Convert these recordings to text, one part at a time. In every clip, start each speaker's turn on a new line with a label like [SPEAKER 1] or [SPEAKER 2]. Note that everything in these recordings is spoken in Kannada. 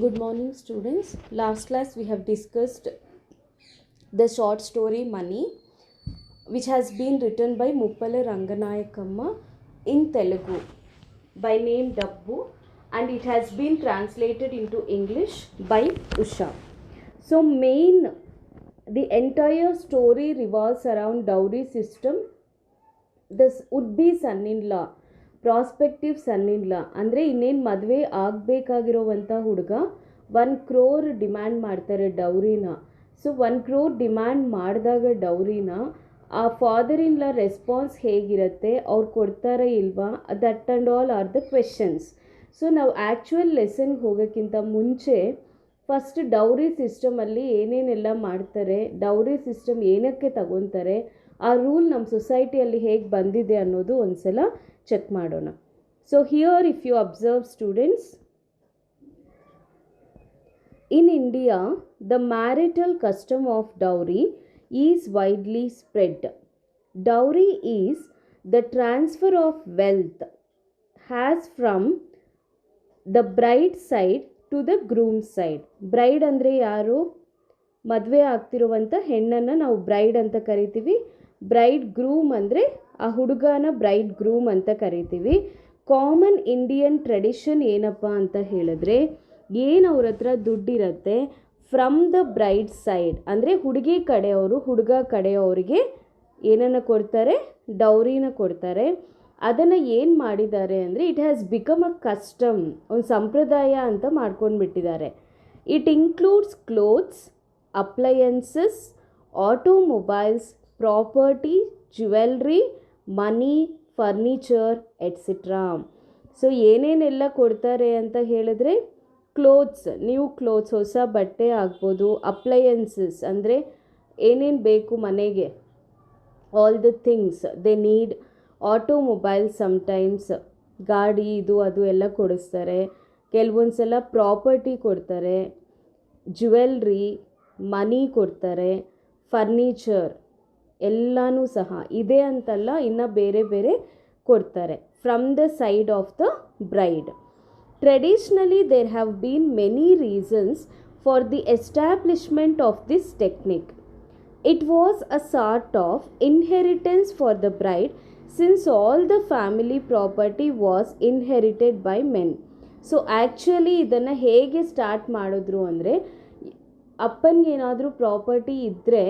[SPEAKER 1] Good morning, students. Last class we have discussed the short story Money, which has been written by Muppala Ranganayakamma in Telugu by name Dabbu, and it has been translated into English by Usha. So the entire story revolves around dowry system. This would-be son-in-law, prospective son in law ಅಂದರೆ ಇನ್ನೇನು ಮದುವೆ ಆಗಬೇಕಾಗಿರೋವಂಥ ಹುಡುಗ 1 crore ಡಿಮ್ಯಾಂಡ್ ಮಾಡ್ತಾರೆ ಡೌರಿನ. ಸೊ 1 crore ಡಿಮ್ಯಾಂಡ್ ಮಾಡಿದಾಗ ಡೌರಿನ ಆ ಫಾದರ್-ಇನ್-ಲಾ ರೆಸ್ಪಾನ್ಸ್ ಹೇಗಿರುತ್ತೆ, ಅವ್ರು ಕೊಡ್ತಾರಾ ಇಲ್ವಾ, that and all are the questions. So ನಾವು ಆ್ಯಕ್ಚುಯಲ್ ಲೆಸನ್ಗೆ ಹೋಗೋಕ್ಕಿಂತ ಮುಂಚೆ ಫಸ್ಟ್ ಡೌರಿ ಸಿಸ್ಟಮಲ್ಲಿ ಏನೇನೆಲ್ಲ ಮಾಡ್ತಾರೆ, ಡೌರಿ ಸಿಸ್ಟಮ್ ಏನಕ್ಕೆ ತಗೊತಾರೆ, ಆ ರೂಲ್ ನಮ್ಮ ಸೊಸೈಟಿಯಲ್ಲಿ ಹೇಗೆ ಬಂದಿದೆ ಅನ್ನೋದು ಒಂದು ಸಲ ಚೆಕ್ ಮಾಡೋಣ. So here if you observe students, in India the marital custom of dowry is widely spread. Dowry is the transfer of wealth has from the bride side to the groom side. Bride ಅಂದರೆ ಯಾರು? ಮದುವೆ ಆಗ್ತಿರುವಂಥ ಹೆಣ್ಣನ್ನು ನಾವು ಬ್ರೈಡ್ ಅಂತ ಕರಿತೀವಿ. ಬ್ರೈಡ್ ಗ್ರೂಮ್ ಅಂದರೆ ಆ ಹುಡುಗನ ಬ್ರೈಡ್ ಗ್ರೂಮ್ ಅಂತ ಕರಿತೀವಿ. ಕಾಮನ್ ಇಂಡಿಯನ್ ಟ್ರೆಡಿಷನ್ ಏನಪ್ಪ ಅಂತ ಹೇಳಿದ್ರೆ, ಏನು ಅವ್ರ ಹತ್ರ ದುಡ್ಡಿರುತ್ತೆ, ಫ್ರಮ್ ದ ಬ್ರೈಡ್ ಸೈಡ್ ಅಂದರೆ ಹುಡುಗಿ ಕಡೆಯವರು ಹುಡುಗ ಕಡೆಯವರಿಗೆ ಏನನ್ನು ಕೊಡ್ತಾರೆ, ಡೌರಿನ ಕೊಡ್ತಾರೆ. ಅದನ್ನು ಏನು ಮಾಡಿದ್ದಾರೆ ಅಂದರೆ, it has become a custom, ಒಂದು ಸಂಪ್ರದಾಯ ಅಂತ ಮಾಡ್ಕೊಂಡ್ಬಿಟ್ಟಿದ್ದಾರೆ. It includes clothes, appliances, automobiles, property, jewellery, money, furniture etcetera. So ಏನೇನೆಲ್ಲ ಕೊಡ್ತಾರೆ ಅಂತ ಹೇಳಿದ್ರೆ, ಕ್ಲೋತ್ಸ್, ನ್ಯೂ ಕ್ಲೋತ್ಸ್, ಹೊಸ ಬಟ್ಟೆ ಆಗ್ಬೋದು. ಅಪ್ಲಯನ್ಸಸ್ ಅಂದರೆ ಏನೇನು ಬೇಕು ಮನೆಗೆ, all the things they need. Automobile, sometimes ಗಾಡಿ ಇದು ಅದು ಎಲ್ಲ ಕೊಡಿಸ್ತಾರೆ. ಕೆಲವೊಂದು ಸಲ ಪ್ರಾಪರ್ಟಿ ಕೊಡ್ತಾರೆ, ಜ್ಯುವೆಲ್ರಿ, ಮನಿ ಕೊಡ್ತಾರೆ, ಫರ್ನಿಚರ್ ಎಲ್ಲನೂ ಸಹ ಇದೆ ಅಂತಲ್ಲ, ಇನ್ನು ಬೇರೆ ಬೇರೆ ಕೊಡ್ತಾರೆ from the side of the bride. Traditionally there have been many reasons for the establishment of this technique. It was a sort of inheritance for the bride since all the family property was inherited by men. So actually ಇದನ್ನು ಹೇಗೆ ಸ್ಟಾರ್ಟ್ ಮಾಡಿದ್ರು ಅಂದರೆ, ಅಪ್ಪನಿಗೇನಾದರೂ ಪ್ರಾಪರ್ಟಿ ಇದ್ದರೆ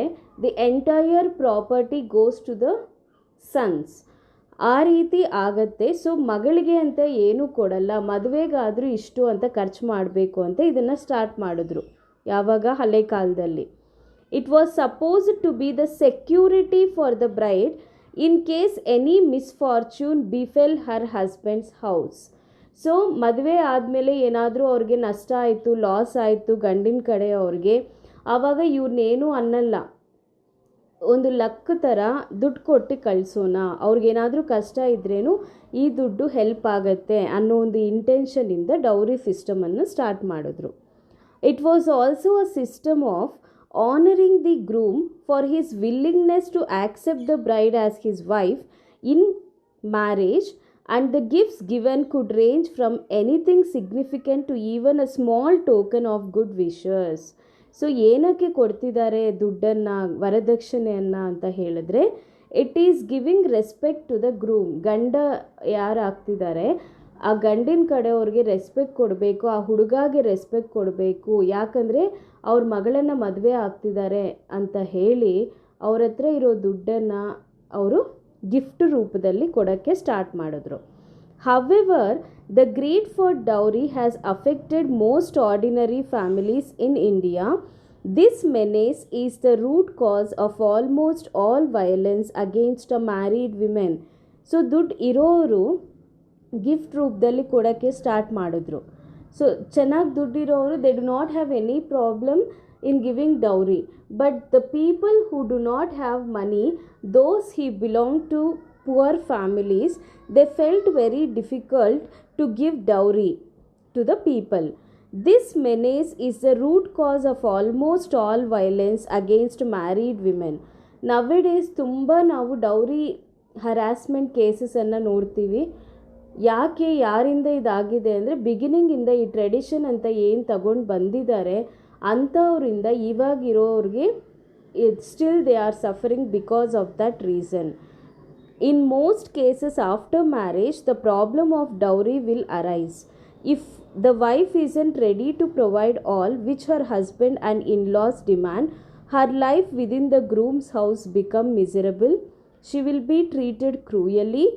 [SPEAKER 1] the entire property goes to the sons, ಆ ರೀತಿ ಆಗತ್ತೆ. ಸೊ ಮಗಳಿಗೆ ಅಂತ ಏನೂ ಕೊಡಲ್ಲ, ಮದುವೆಗಾದರೂ ಇಷ್ಟು ಅಂತ ಖರ್ಚು ಮಾಡಬೇಕು ಅಂತ ಇದನ್ನು ಸ್ಟಾರ್ಟ್ ಮಾಡಿದ್ರು. ಯಾವಾಗ? ಹಳೆ ಕಾಲದಲ್ಲಿ. It was supposed to be the security for the bride in case any misfortune befell her husband's house. So ಮದುವೆ ಆದಮೇಲೆ ಏನಾದರೂ ಅವ್ರಿಗೆ ನಷ್ಟ ಆಯಿತು, ಲಾಸ್ ಆಯಿತು ಗಂಡಿನ ಕಡೆ ಅವ್ರಿಗೆ, ಆವಾಗ ಇವ್ರನ್ನೇನು ಅನ್ನಲ್ಲ, ಒಂದು ಲಕ್ ಥರ ದುಡ್ಡು ಕೊಟ್ಟು ಕಳಿಸೋಣ, ಅವ್ರಿಗೇನಾದರೂ ಕಷ್ಟ ಇದ್ರೇನು ಈ ದುಡ್ಡು ಹೆಲ್ಪ್ ಆಗುತ್ತೆ ಅನ್ನೋ ಒಂದು ಇಂಟೆನ್ಷನಿಂದ ಡೌರಿ ಸಿಸ್ಟಮನ್ನು ಸ್ಟಾರ್ಟ್ ಮಾಡಿದ್ರು. It was also a system of honouring the groom for his willingness to accept the bride as his wife in marriage. And the gifts given could range from anything significant to even a small token of good wishes. So ಏನಕ್ಕೆ ಕೊಡ್ತಿದ್ದಾರೆ ದುಡ್ಡನ್ನು, ವರದಕ್ಷಿಣೆಯನ್ನು ಅಂತ ಹೇಳಿದ್ರೆ, it is giving respect to the groom. ಗಂಡ ಯಾರು ಆಗ್ತಿದ್ದಾರೆ ಆ ಗಂಡಿನ ಕಡೆಯವ್ರಿಗೆ ರೆಸ್ಪೆಕ್ಟ್ ಕೊಡಬೇಕು, ಆ ಹುಡುಗಾಗೆ ರೆಸ್ಪೆಕ್ಟ್ ಕೊಡಬೇಕು. ಯಾಕಂದರೆ ಅವ್ರ ಮಗಳನ್ನು ಮದುವೆ ಆಗ್ತಿದ್ದಾರೆ ಅಂತ ಹೇಳಿ ಅವ್ರ ಹತ್ರ ಇರೋ ದುಡ್ಡನ್ನು ಅವರು ಗಿಫ್ಟ್ ರೂಪದಲ್ಲಿ ಕೊಡೋಕ್ಕೆ ಸ್ಟಾರ್ಟ್ ಮಾಡಿದ್ರು. However the greed for dowry has affected most ordinary families in India. This menace is the root cause of almost all violence against a married women. So ದುಡ್ಡು ಇರೋರು ಗಿಫ್ಟ್ ರೂಪದಲ್ಲಿ ಕೊಡೋಕ್ಕೆ ಸ್ಟಾರ್ಟ್ ಮಾಡಿದ್ರು. ಸೊ ಚೆನ್ನಾಗಿ ದುಡ್ಡಿರೋರು they do not have any problem in giving dowry, but the people who do not have money, those who belong to poor families, they felt very difficult to give dowry to the people. This menace is the root cause of almost all violence against married women. Nowadays ತುಂಬ ನಾವು ಡೌರಿ ಹರಾಸ್ಮೆಂಟ್ ಕೇಸಸನ್ನು ನೋಡ್ತೀವಿ. ಯಾಕೆ ಯಾರಿಂದ ಇದಾಗಿದೆ ಅಂದರೆ ಬಿಗಿನಿಂಗಿಂದ ಈ ಟ್ರೆಡಿಷನ್ ಅಂತ ಏನು ತಗೊಂಡು ಬಂದಿದ್ದಾರೆ ಅಂಥವ್ರಿಂದ ಇವಾಗಿರೋರಿಗೆ still they are suffering because of that reason. In most cases after marriage, the problem of dowry will arise. If the wife isn't ready to provide all which her husband and in-laws demand, her life within the groom's house become miserable. She will be treated cruelly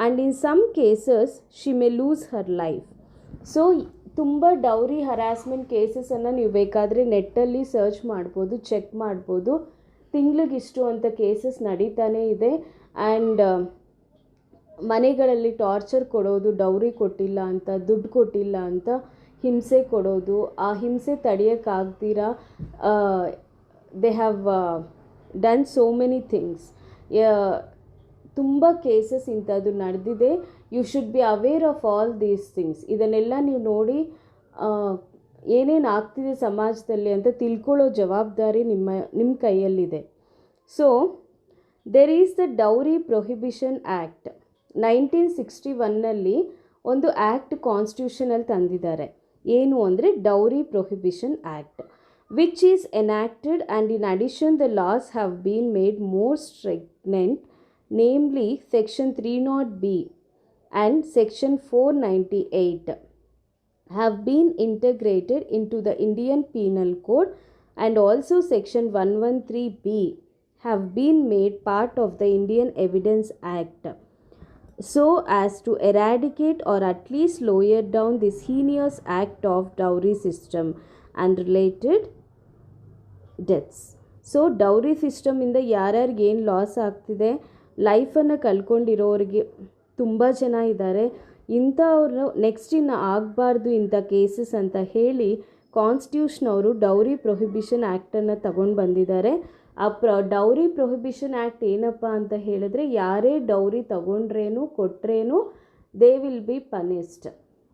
[SPEAKER 1] and in some cases she may lose her life. So ತುಂಬ ಡೌರಿ ಹರಾಸ್ಮೆಂಟ್ ಕೇಸಸನ್ನು ನೀವು ಬೇಕಾದರೆ ನೆಟ್ಟಲ್ಲಿ ಸರ್ಚ್ ಮಾಡ್ಬೋದು, ಚೆಕ್ ಮಾಡ್ಬೋದು. ತಿಂಗಳಿಗಿಷ್ಟು ಅಂತ ಕೇಸಸ್ ನಡೀತಾನೇ ಇದೆ. ಆ್ಯಂಡ್ ಮನೆಗಳಲ್ಲಿ ಟಾರ್ಚರ್ ಕೊಡೋದು, ಡೌರಿ ಕೊಟ್ಟಿಲ್ಲ ಅಂತ, ದುಡ್ಡು ಕೊಟ್ಟಿಲ್ಲ ಅಂತ ಹಿಂಸೆ ಕೊಡೋದು, ಆ ಹಿಂಸೆ ತಡೆಯೋಕ್ಕಾಗ್ದಿರ they have done so many things. ತುಂಬ ಕೇಸಸ್ ಇಂಥದ್ದು ನಡೆದಿದೆ. You should be aware of all these things. ಇದನ್ನೆಲ್ಲ ನೀವು ನೋಡಿ ಏನೇನು ಆಗ್ತಿದೆ ಸಮಾಜದಲ್ಲಿ ಅಂತ ತಿಳ್ಕೊಳ್ಳೋ ಜವಾಬ್ದಾರಿ ನಿಮ್ಮ ಕೈಯಲ್ಲಿದೆ. So there is the dowry prohibition act. 1961ನಲ್ಲಿ ಒಂದು ಆ್ಯಕ್ಟ್ ಕಾನ್ಸ್ಟಿಟ್ಯೂಷನಲ್ಲಿ ತಂದಿದ್ದಾರೆ. ಏನು ಅಂದರೆ dowry prohibition act, which is enacted and in addition the laws have been made more stringent, namely section 300B and section 498 have been integrated into the Indian Penal Code, and also section 113B have been made part of the Indian Evidence Act, so as to eradicate or at least lower down this heinous act of dowry system and related deaths. So dowry ಸಿಸ್ಟಮಿಂದ ಯಾರ್ಯಾರಿಗೆ ಏನು ಲಾಸ್ ಆಗ್ತಿದೆ, ಲೈಫನ್ನು ಕಳ್ಕೊಂಡಿರೋರಿಗೆ ತುಂಬ ಜನ ಇದ್ದಾರೆ. ಇಂಥವ್ರು ನೆಕ್ಸ್ಟ್ ಇನ್ನು ಆಗಬಾರ್ದು ಇಂಥ ಕೇಸಸ್ ಅಂತ ಹೇಳಿ ಕಾನ್ಸ್ಟಿಟ್ಯೂಷನ್ ಅವರು ಡೌರಿ ಪ್ರೊಹಿಬಿಷನ್ ಆ್ಯಕ್ಟನ್ನು ತಗೊಂಡು ಬಂದಿದ್ದಾರೆ. ಆ ಡೌರಿ ಪ್ರೊಹಿಬಿಷನ್ ಆ್ಯಕ್ಟ್ ಏನಪ್ಪ ಅಂತ ಹೇಳಿದ್ರೆ, ಯಾರೇ ಡೌರಿ ತಗೊಂಡ್ರೇನು ಕೊಟ್ರೇನು they will be punished.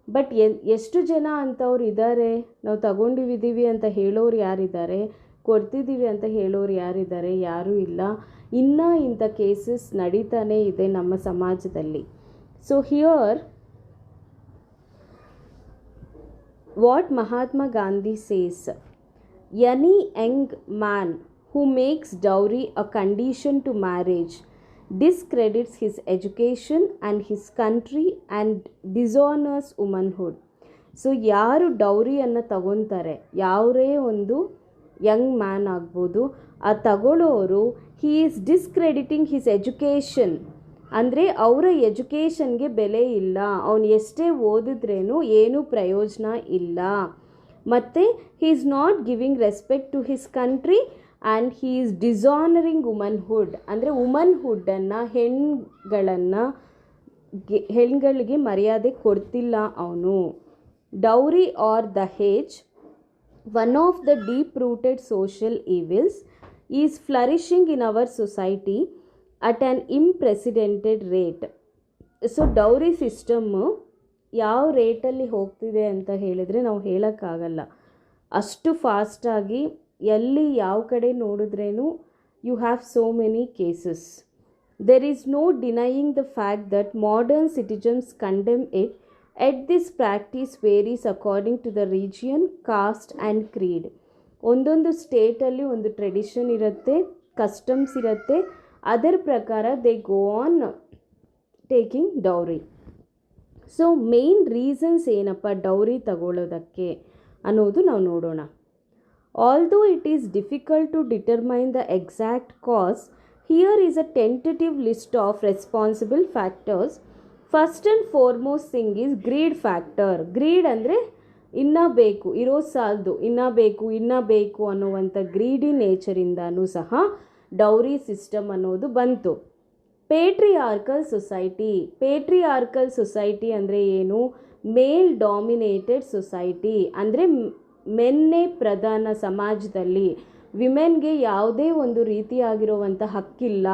[SPEAKER 1] But ಎಷ್ಟು ಜನ ಅಂಥವ್ರು ಇದ್ದಾರೆ? ನಾವು ತಗೊಂಡಿದ್ದೀವಿ ಅಂತ ಹೇಳೋರು ಯಾರಿದ್ದಾರೆ? ಕೊಡ್ತಿದ್ದೀವಿ ಅಂತ ಹೇಳೋರು ಯಾರಿದ್ದಾರೆ? ಯಾರೂ ಇಲ್ಲ. ಇನ್ನೂ ಇಂಥ ಕೇಸಸ್ ನಡೀತಾನೇ ಇದೆ ನಮ್ಮ ಸಮಾಜದಲ್ಲಿ. So here what Mahatma Gandhi says, any Young man who makes dowry a condition to marriage discredits his education and his country and dishonors womanhood. So ಯಾರು ಡೌರಿಯನ್ನು ತಗೊತಾರೆ, ಯಾರೇ ಒಂದು ಯಂಗ್ ಮ್ಯಾನ್ ಆಗ್ಬೋದು, ಆ ತಗೊಳ್ಳೋರು ಹೀ ಈಸ್ ಡಿಸ್ಕ್ರೆಡಿಟಿಂಗ್ ಹಿಸ್ ಎಜುಕೇಷನ್, ಅಂದರೆ ಅವರ ಎಜುಕೇಷನ್ಗೆ ಬೆಲೆ ಇಲ್ಲ, ಅವನು ಎಷ್ಟೇ ಓದಿದ್ರೇನು ಏನೂ ಪ್ರಯೋಜನ ಇಲ್ಲ. ಮತ್ತು he is not giving respect to his country and he is dishonouring womanhood, ಅಂದರೆ ವುಮನ್ಹುಡ್ಡನ್ನು ಹೆಣ್ಗಳಿಗೆ ಮರ್ಯಾದೆ ಕೊಡ್ತಿಲ್ಲ ಅವನು. Dowry or dahej, one of the deep-rooted social evils, is flourishing in our society at an unprecedented rate. So dowry system ಯಾವ ರೇಟಲ್ಲಿ ಹೋಗ್ತಿದೆ ಅಂತ ಹೇಳಿದರೆ ನಾವು ಹೇಳೋಕ್ಕಾಗಲ್ಲ. ಅಷ್ಟು ಫಾಸ್ಟಾಗಿ ಎಲ್ಲಿ ಯಾವ ಕಡೆ ನೋಡಿದ್ರೇನು you have so many cases. There is no denying the fact that modern citizens condemn it. Yet this practice varies according to the region, caste and creed. ಒಂದೊಂದು ಸ್ಟೇಟಲ್ಲಿ ಒಂದು ಟ್ರೆಡಿಷನ್ ಇರುತ್ತೆ, ಕಸ್ಟಮ್ಸ್ ಇರುತ್ತೆ, ಅದರ ಪ್ರಕಾರ they go on taking dowry. So main reasons ಏನಪ್ಪ ಡೌರಿ ತಗೊಳ್ಳೋದಕ್ಕೆ ಅನ್ನೋದು ನಾವು ನೋಡೋಣ. Although it is difficult to determine the exact cause, here is a tentative list of responsible factors. First and foremost thing is greed factor. Greed ಅಂದರೆ ಇನ್ನೂ ಬೇಕು, ಇರೋದು ಸಾಲದು, ಇನ್ನೂ ಬೇಕು ಅನ್ನುವಂಥ ಗ್ರೀಡಿ ನೇಚರಿಂದನೂ ಸಹ ಡೌರಿ ಸಿಸ್ಟಮ್ ಅನ್ನೋದು ಬಂತು. ಪೇಟ್ರಿಯಾರ್ಕಲ್ ಸೊಸೈಟಿ ಅಂದರೆ ಏನು? ಮೇಲ್ ಡಾಮಿನೇಟೆಡ್ ಸೊಸೈಟಿ, ಅಂದರೆ ಮೆನ್ನೇ ಪ್ರಧಾನ ಸಮಾಜದಲ್ಲಿ. ವಿಮೆನ್ಗೆ ಯಾವುದೇ ಒಂದು ರೀತಿಯಾಗಿರುವಂಥ ಹಕ್ಕಿಲ್ಲ,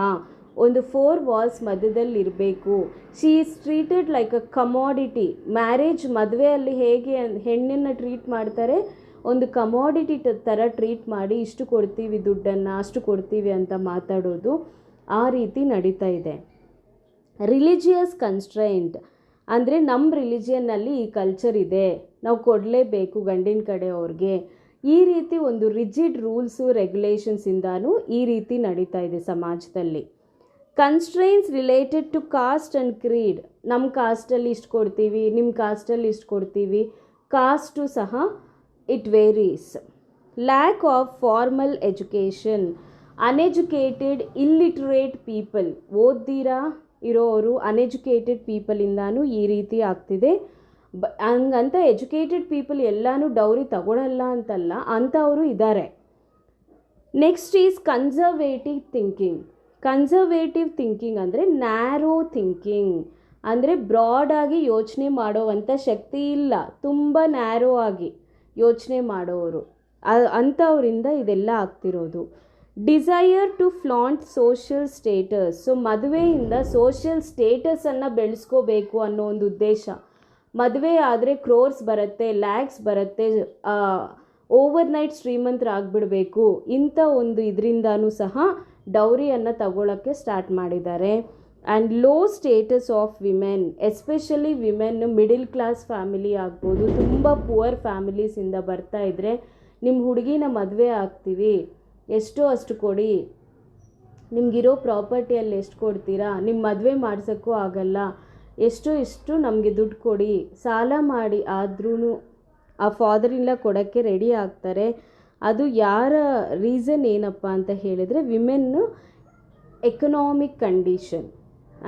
[SPEAKER 1] ಒಂದು 4 ವಾಲ್ಸ್ ಮಧ್ಯದಲ್ಲಿ ಇರಬೇಕು. She is treated like a commodity. Marriage ಮದುವೆಯಲ್ಲಿ ಹೇಗೆ ಹೆಣ್ಣನ್ನು ಟ್ರೀಟ್ ಮಾಡ್ತಾರೆ, ಒಂದು ಕಮಾಡಿಟಿ ಥರ ಟ್ರೀಟ್ ಮಾಡಿ ಇಷ್ಟು ಕೊಡ್ತೀವಿ ದುಡ್ಡನ್ನು, ಅಷ್ಟು ಕೊಡ್ತೀವಿ ಅಂತ ಮಾತಾಡೋದು, ಆ ರೀತಿ ನಡೀತಾ ಇದೆ. ರಿಲಿಜಿಯಸ್ ಕನ್ಸ್ಟ್ರೈಂಟ್, ಅಂದರೆ ನಮ್ಮ ರಿಲಿಜಿಯನ್ನಲ್ಲಿ ಈ ಕಲ್ಚರ್ ಇದೆ, ನಾವು ಕೊಡಲೇಬೇಕು ಗಂಡಿನ ಕಡೆಯವ್ರಿಗೆ, ಈ ರೀತಿ ಒಂದು ರಿಜಿಡ್ ರೂಲ್ಸು ರೆಗ್ಯುಲೇಷನ್ಸಿಂದನೂ ಈ ರೀತಿ ನಡೀತಾ ಇದೆ ಸಮಾಜದಲ್ಲಿ. Constraints related to caste and creed, ನಮ್ಮ ಕಾಸ್ಟಲ್ಲಿ ಇಷ್ಟು ಕೊಡ್ತೀವಿ, ನಿಮ್ಮ ಕಾಸ್ಟಲ್ಲಿ ಇಷ್ಟು ಕೊಡ್ತೀವಿ, ಕಾಸ್ಟು ಸಹ it varies. Lack of formal education, uneducated illiterate people, ಓದ್ದಿರಾ ಇರೋರು ಅನ್ಎಜುಕೇಟೆಡ್ ಪೀಪಲಿಂದನೂ ಈ ರೀತಿ ಆಗ್ತಿದೆ. ಹಂಗಂತ ಎಜುಕೇಟೆಡ್ ಪೀಪಲ್ ಎಲ್ಲನೂ ಡೌರಿ ತಗೊಳ್ಳಲ್ಲ ಅಂತಲ್ಲ, ಅಂಥವರು ಇದ್ದಾರೆ. Next is conservative thinking. Conservative thinking ಅಂದರೆ ನ್ಯಾರೋ ಥಿಂಕಿಂಗ್, ಅಂದರೆ ಬ್ರಾಡಾಗಿ ಯೋಚನೆ ಮಾಡೋವಂಥ ಶಕ್ತಿ ಇಲ್ಲ, ತುಂಬ ನ್ಯಾರೋ ಆಗಿ ಯೋಚನೆ ಮಾಡೋರು, ಅಂಥವರಿಂದ ಇದೆಲ್ಲ ಆಗ್ತಿರೋದು. Desire to flaunt social status, so ಮದುವೆಯಿಂದ ಸೋಷಿಯಲ್ ಸ್ಟೇಟಸನ್ನು ಬೆಳೆಸ್ಕೋಬೇಕು ಅನ್ನೋ ಒಂದು ಉದ್ದೇಶ. ಮದುವೆ ಆದರೆ ಕ್ರೋರ್ಸ್ ಬರುತ್ತೆ, ಲ್ಯಾಕ್ಸ್ ಬರುತ್ತೆ, ಓವರ್ನೈಟ್ ಶ್ರೀಮಂತರಾಗ್ಬಿಡಬೇಕು, ಇಂಥ ಒಂದು ಇದರಿಂದನೂ ಸಹ ಡೌರಿಯನ್ನು ತಗೊಳ್ಳೋಕ್ಕೆ ಸ್ಟಾರ್ಟ್ ಮಾಡಿದ್ದಾರೆ. And low status of women, especially women middle class family ಆಗ್ಬೋದು, ತುಂಬ ಪುವರ್ ಫ್ಯಾಮಿಲೀಸಿಂದ ಬರ್ತಾ ಇದ್ದರೆ ನಿಮ್ಮ ಹುಡುಗಿನ ಮದುವೆ ಆಗ್ತೀವಿ, ಎಷ್ಟೋ ಅಷ್ಟು ಕೊಡಿ, ನಿಮಗಿರೋ ಪ್ರಾಪರ್ಟಿಯಲ್ಲಿ ಎಷ್ಟು ಕೊಡ್ತೀರಾ, ನಿಮ್ಮ ಮದುವೆ ಮಾಡ್ಸೋಕ್ಕೂ ಆಗಲ್ಲ, ಇಷ್ಟು ನಮಗೆ ದುಡ್ಡು ಕೊಡಿ, ಸಾಲ ಮಾಡಿ ಆದ್ರೂ ಆ ಫಾದರ್-ಇನ್-ಲಾ ಕೊಡೋಕ್ಕೆ ರೆಡಿ ಆಗ್ತಾರೆ. ಅದು ಯಾರ ರೀಸನ್ ಏನಪ್ಪ ಅಂತ ಹೇಳಿದರೆ ವಿಮೆನ್ನು ಎಕನಾಮಿಕ್ ಕಂಡೀಷನ್,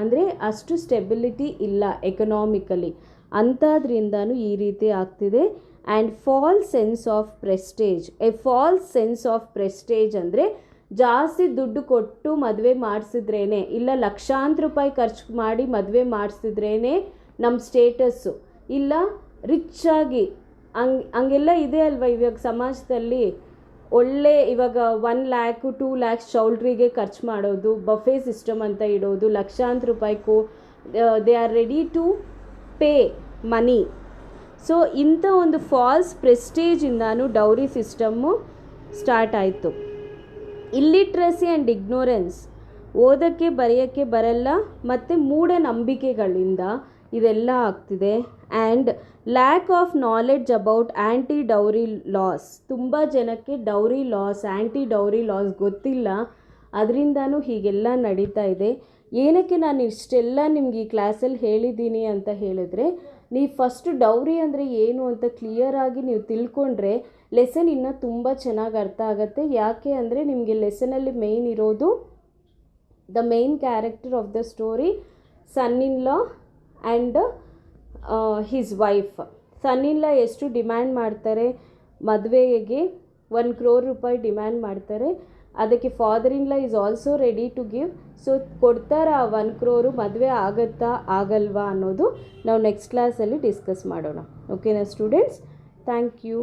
[SPEAKER 1] ಅಂದರೆ ಅಷ್ಟು ಸ್ಟೆಬಿಲಿಟಿ ಇಲ್ಲ ಎಕನಾಮಿಕಲಿ, ಅಂಥದ್ರಿಂದನೂ ಈ ರೀತಿ ಆಗ್ತಿದೆ. And false sense of prestige, false sense of prestige ಅಂದರೆ ಜಾಸ್ತಿ ದುಡ್ಡು ಕೊಟ್ಟು ಮದುವೆ ಮಾಡಿಸಿದ್ರೇ, ಇಲ್ಲ ಲಕ್ಷಾಂತರ ರೂಪಾಯಿ ಖರ್ಚು ಮಾಡಿ ಮದುವೆ ಮಾಡಿಸಿದ್ರೇ ನಮ್ಮ ಸ್ಟೇಟಸ್ಸು, ಇಲ್ಲ ರಿಚ್ಚಾಗಿ ಹಂಗೆಲ್ಲ ಇದೆ ಅಲ್ವ ಇವಾಗ ಸಮಾಜದಲ್ಲಿ. ಒಳ್ಳೆ ಇವಾಗ 1 lakh 2 lakhs ಚೌಲ್ಟ್ರಿಗೆ ಖರ್ಚು ಮಾಡೋದು, ಬಫೆ ಸಿಸ್ಟಮ್ ಅಂತ ಇಡೋದು, ಲಕ್ಷಾಂತರ ರೂಪಾಯಿ they are ready to pay money. So ಇಂಥ ಒಂದು ಫಾಲ್ಸ್ ಪ್ರೆಸ್ಟೇಜಿಂದನೂ ಡೌರಿ ಸಿಸ್ಟಮ್ಮು ಸ್ಟಾರ್ಟ್ ಆಯಿತು. ಇಲ್ಲಿಟ್ರಸಿ ಆ್ಯಂಡ್ ಇಗ್ನೋರೆನ್ಸ್, ಓದೋಕ್ಕೆ ಬರೆಯೋಕ್ಕೆ ಬರಲ್ಲ ಮತ್ತು ಮೂಢನಂಬಿಕೆಗಳಿಂದ ಇದೆಲ್ಲ ಆಗ್ತಿದೆ. And lack of knowledge about anti dowry loss, ತುಂಬ ಜನಕ್ಕೆ ಡೌರಿ ಲಾಸ್, ಆ್ಯಂಟಿ ಡೌರಿ ಲಾಸ್ ಗೊತ್ತಿಲ್ಲ, ಅದರಿಂದನೂ ಹೀಗೆಲ್ಲ ನಡೀತಾ ಇದೆ. ಏನಕ್ಕೆ ನಾನು ಇಷ್ಟೆಲ್ಲ ನಿಮ್ಗೆ ಈ ಕ್ಲಾಸಲ್ಲಿ ಹೇಳಿದ್ದೀನಿ ಅಂತ ಹೇಳಿದ್ರೆ, ನೀವು ಫಸ್ಟು ಡೌರಿ ಅಂದರೆ ಏನು ಅಂತ ಕ್ಲಿಯರಾಗಿ ನೀವು ತಿಳ್ಕೊಂಡ್ರೆ ಲೆಸನ್ ಇನ್ನೂ ತುಂಬ ಚೆನ್ನಾಗಿ ಅರ್ಥ ಆಗುತ್ತೆ. ಯಾಕೆ ಅಂದರೆ ನಿಮಗೆ ಲೆಸನಲ್ಲಿ ಮೇಯ್ನ್ ಇರೋದು the main character of the story, son in law and his wife. Son in law ಎಷ್ಟು ಡಿಮ್ಯಾಂಡ್ ಮಾಡ್ತಾರೆ ಮದುವೆಗೆ, 1 crore ರೂಪಾಯಿ ಡಿಮ್ಯಾಂಡ್ ಮಾಡ್ತಾರೆ. ಅದಕ್ಕೆ father in law is also ready to give. So ಕೊಡ್ತಾರ ಆ 1 crore, ಮದುವೆ ಆಗುತ್ತಾ ಆಗಲ್ವಾ ಅನ್ನೋದು ನಾವು ನೆಕ್ಸ್ಟ್ ಕ್ಲಾಸಲ್ಲಿ ಡಿಸ್ಕಸ್ ಮಾಡೋಣ. ಓಕೆನಾ ಸ್ಟೂಡೆಂಟ್ಸ್? Thank you.